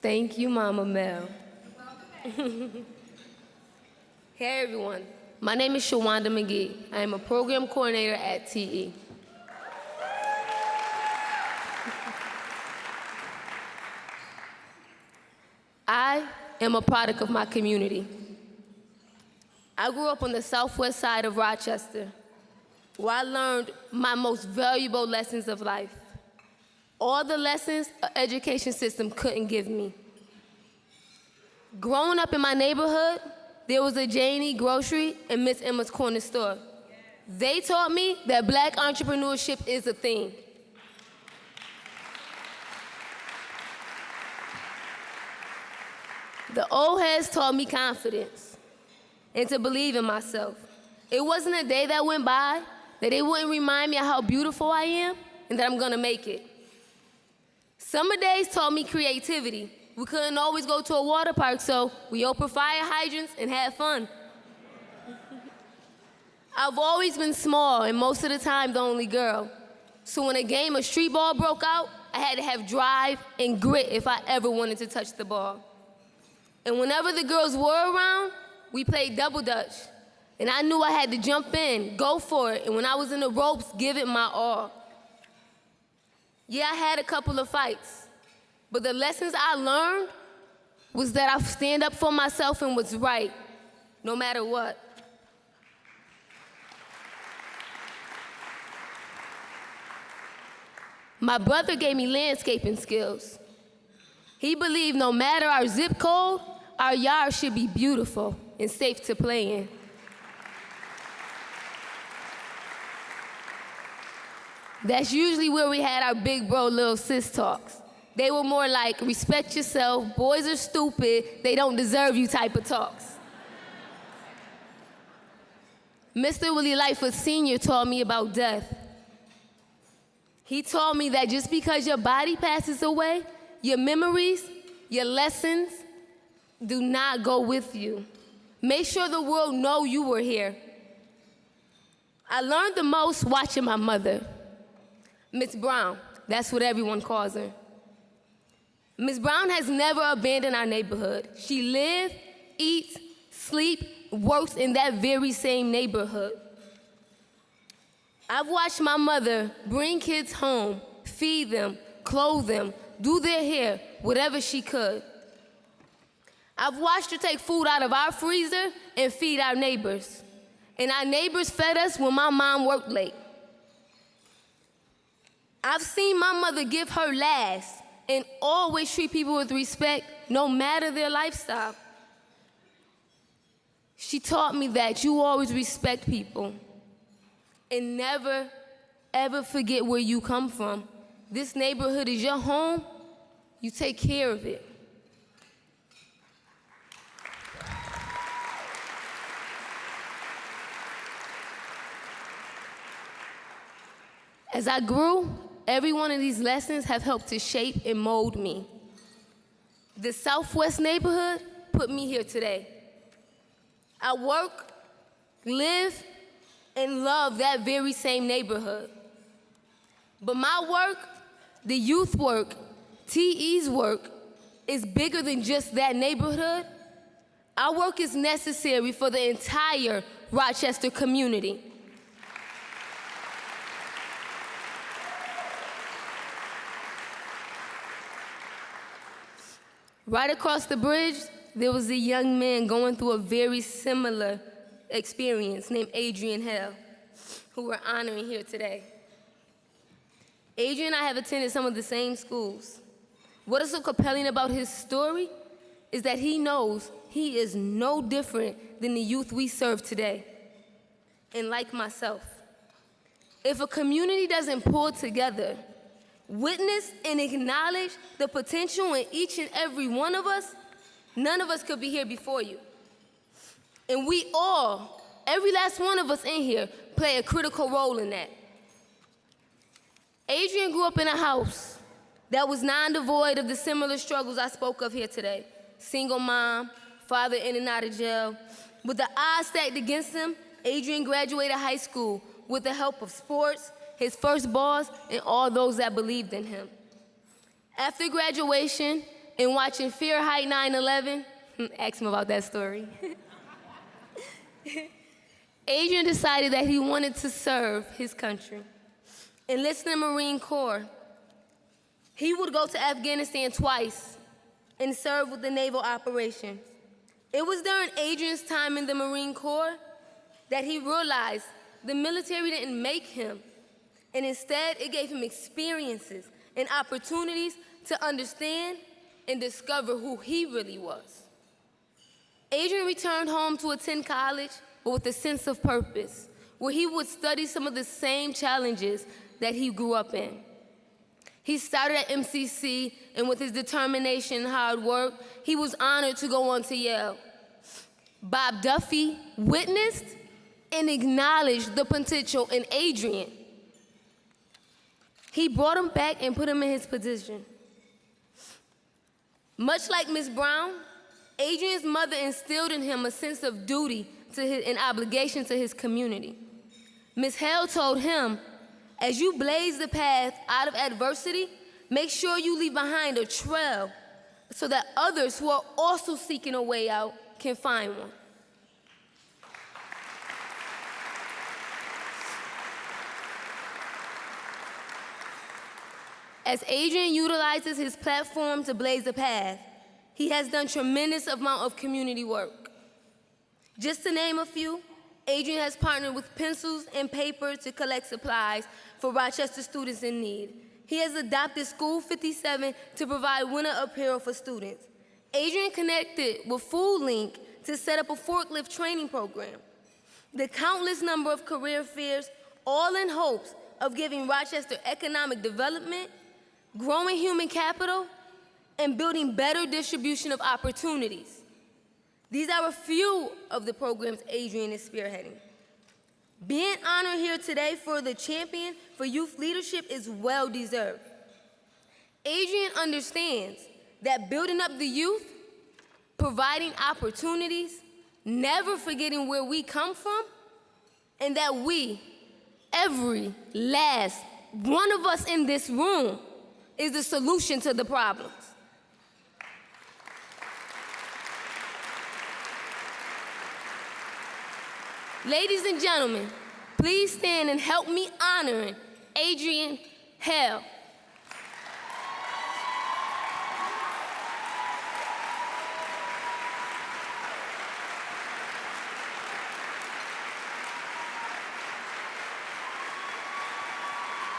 Thank you, Mama Mel. Hey, everyone. My name is Shawanda McGee. I am a program coordinator at TE. I am a product of my community. I grew up on the southwest side of Rochester, where I learned my most valuable lessons of life. All the lessons an education system couldn't give me. Growing up in my neighborhood, there was a Janie grocery and Miss Emma's corner store. They taught me that Black entrepreneurship is a thing. The old heads taught me confidence and to believe in myself. It wasn't a day that went by that they wouldn't remind me of how beautiful I am and that I'm gonna make it. Summer days taught me creativity. We couldn't always go to a water park, so we opened fire hydrants and had fun. I've always been small and most of the time the only girl. So when a game of street ball broke out, I had to have drive and grit if I ever wanted to touch the ball. And whenever the girls were around, we played double dutch. And I knew I had to jump in, go for it, and when I was in the ropes, give it my all. Yeah, I had a couple of fights, but the lessons I learned was that I stand up for myself and what's right, no matter what. My brother gave me landscaping skills. He believed no matter our zip code, our yard should be beautiful and safe to play in. That's usually where we had our big bro, little sis talks. They were more like, respect yourself, boys are stupid, they don't deserve you type of talks. Mr. Willie Lightfoot Sr. taught me about death. He taught me that just because your body passes away, your memories, your lessons do not go with you. Make sure the world know you were here. I learned the most watching my mother. Miss Brown, that's what everyone calls her. Miss Brown has never abandoned our neighborhood. She lives, eats, sleeps, works in that very same neighborhood. I've watched my mother bring kids home, feed them, clothe them, do their hair, whatever she could. I've watched her take food out of our freezer and feed our neighbors. And our neighbors fed us when my mom worked late. I've seen my mother give her last and always treat people with respect, no matter their lifestyle. She taught me that you always respect people and never, ever forget where you come from. This neighborhood is your home. You take care of it. As I grew, every one of these lessons have helped to shape and mold me. The Southwest neighborhood put me here today. I work, live, and love that very same neighborhood. But my work, the youth work, TE's work, is bigger than just that neighborhood. Our work is necessary for the entire Rochester community. Right across the bridge, there was a young man going through a very similar experience named Adrian Hale, who we're honoring here today. Adrian and I have attended some of the same schools. What is so compelling about his story is that he knows he is no different than the youth we serve today. And like myself, if a community doesn't pull together, witness and acknowledge the potential in each and every one of us, none of us could be here before you. And we all, every last one of us in here, play a critical role in that. Adrian grew up in a house that was non-devoid of the similar struggles I spoke of here today. Single mom, father in and out of jail. With the odds stacked against him, Adrian graduated high school with the help of sports, his first boss, and all those that believed in him. After graduation, and watching Fahrenheit 9/11, ask him about that story. Adrian decided that he wanted to serve his country. Enlisted in the Marine Corps, he would go to Afghanistan twice and serve with the naval operations. It was during Adrian's time in the Marine Corps that he realized the military didn't make him, and instead it gave him experiences and opportunities to understand and discover who he really was. Adrian returned home to attend college, but with a sense of purpose, where he would study some of the same challenges that he grew up in. He started at MCC, and with his determination and hard work, he was honored to go on to Yale. Bob Duffy witnessed and acknowledged the potential in Adrian. He brought him back and put him in his position. Much like Ms. Brown, Adrian's mother instilled in him a sense of duty and obligation to his community. Ms. Hale told him, as you blaze the path out of adversity, make sure you leave behind a trail so that others who are also seeking a way out can find one. As Adrian utilizes his platform to blaze the path, he has done tremendous amount of community work. Just to name a few, Adrian has partnered with pencils and paper to collect supplies for Rochester students in need. He has adopted School 57 to provide winter apparel for students. Adrian connected with Food Link to set up a forklift training program. The countless number of career fairs, all in hopes of giving Rochester economic development, growing human capital, and building better distribution of opportunities. These are a few of the programs Adrian is spearheading. Being honored here today for the champion for youth leadership is well deserved. Adrian understands that building up the youth, providing opportunities, never forgetting where we come from, and that we, every last one of us in this room, is the solution to the problems. Ladies and gentlemen, please stand and help me honor Adrian Hale.